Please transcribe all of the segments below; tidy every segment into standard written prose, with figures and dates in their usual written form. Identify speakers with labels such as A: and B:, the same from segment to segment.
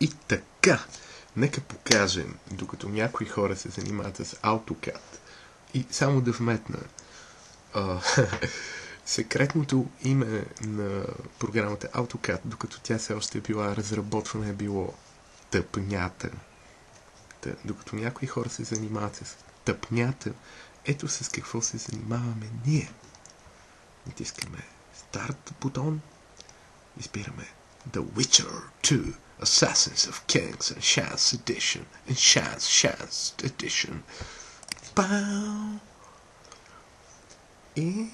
A: И така, нека покажем, докато някои хора се занимават с AutoCAD. И само да вметна, секретното име на програмата AutoCAD, докато тя все още е била разработвана, е било тъпнята. Докато някои хора се занимават с тъпнята, ето с какво се занимаваме ние. Натискаме Start бутон, избираме The Witcher 2 Assassins of Kings Enhanced Edition. Enhanced Edition. Пау! И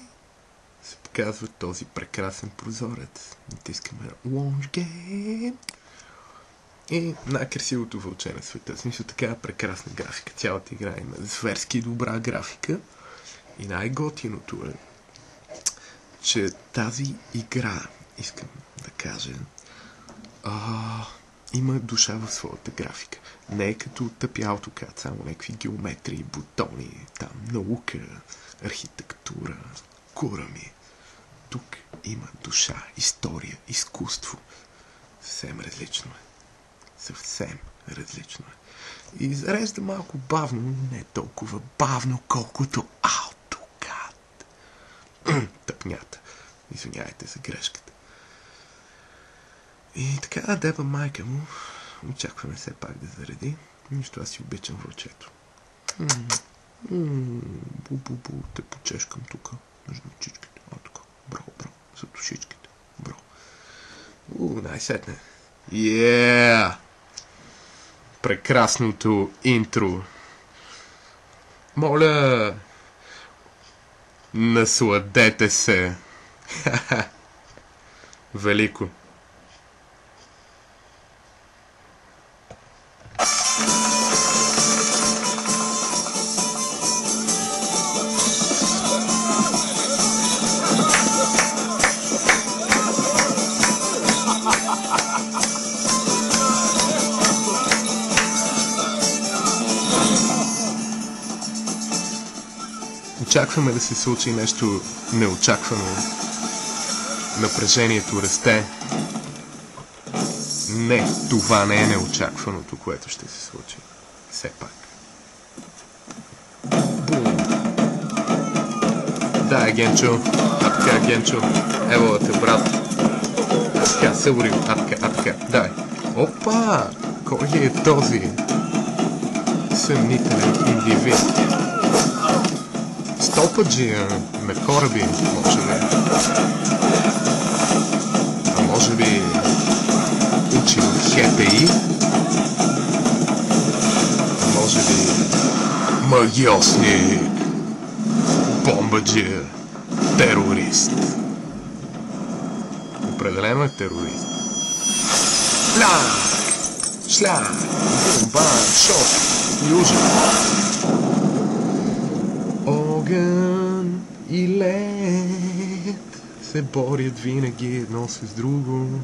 A: се показва този прекрасен прозорец. Натискаме Launch Game. И най-красивото вълче на света. В смисъл, такава прекрасна графика. Цялата игра има зверски добра графика. И най-готиното е, че тази игра, искам да кажа, има душа в своята графика. Не е като тъпи AutoCAD, само някакви геометрии, бутони, там наука, архитектура, курами. Тук има душа, история, изкуство. Съвсем различно е. Съвсем различно е. И изрежда малко бавно, но не толкова бавно, колкото AutoCAD. Тъпнята. Извинявайте за грешката. И така, деба майка му, очакваме все пак да зареди. Нищо, аз си обичам вълчето. Бу-бу-бу, те почешкам тук, между чичките. Тук. Бро, за душичките. Бро. Най-сетне. Прекрасното интро. Моля, насладете се. Велико. Очакваме да се случи нещо неочаквано. Напрежението расте. Не, това не е неочакваното, което ще се случи. Все пак. Бум! Да, Генчо. Атка, Генчо. Ево те, брат. Атка, се урил. Атка. Дай. Опа! Кой е този съмнителен индивид? Стопаджия на кораби, може би. А може би учил ХПИ? А може би магиосник, бомбаджия, терорист. Определено е терорист. Шлях, бомба, шок, южен. Огън и лед се борят винаги едно с друго.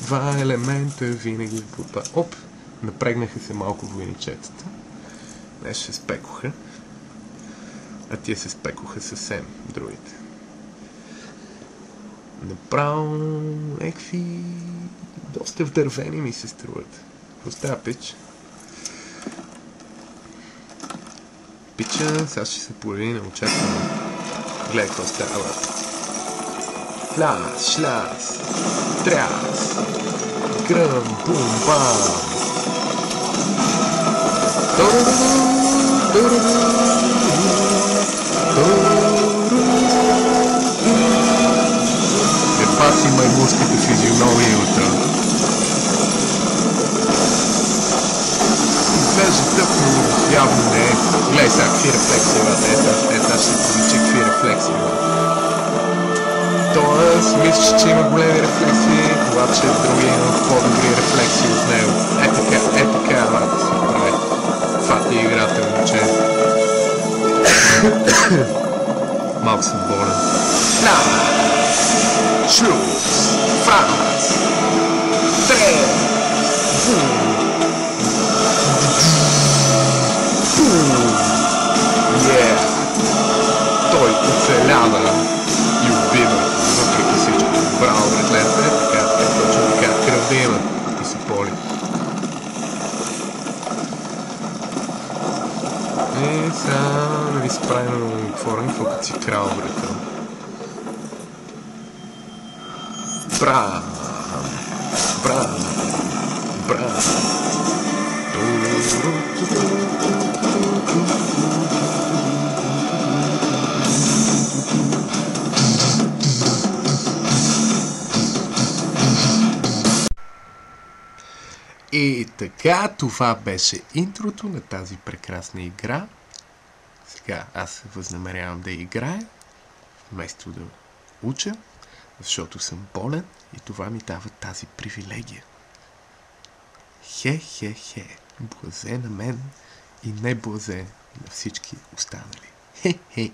A: Два елемента винаги в борба. Оп! Напрегнаха се малко войничетата. Днес се спекоха. А тия се спекоха съвсем другите. Направо някакви доста вдървени ми се струват. Остава пич. Пича, сега ще се появи неочаквано. Гледай какво става. Фляс, шляс, тряс, гръм, бум, бам. Епа си маймунската физиономията. Изглежда тъпно, явно не е. Гледай сега какви рефлексии имате. Ето ще прилича какви рефлексии имате. Тоест, мислиш, че има големи рефлексии, обаче други имат по-добри рефлексии от него. Така, мата се прави. Това ти е играта, момче. Малко съм болен. Шлюз, Франц, Трен, Той оцелява и убива, въпреки всичко. Браво, братлете, така, точно така, кръв да има. И си прави на отворен, какво като си крал, брата. Бра! Бра! Бра! И така, това беше интрото на тази прекрасна игра. Сега аз се възнамерявам да играя, вместо да уча, защото съм болен и това ми дава тази привилегия. Хе-хе-хе, блазе на мен и не блазе на всички останали. Хе-хе.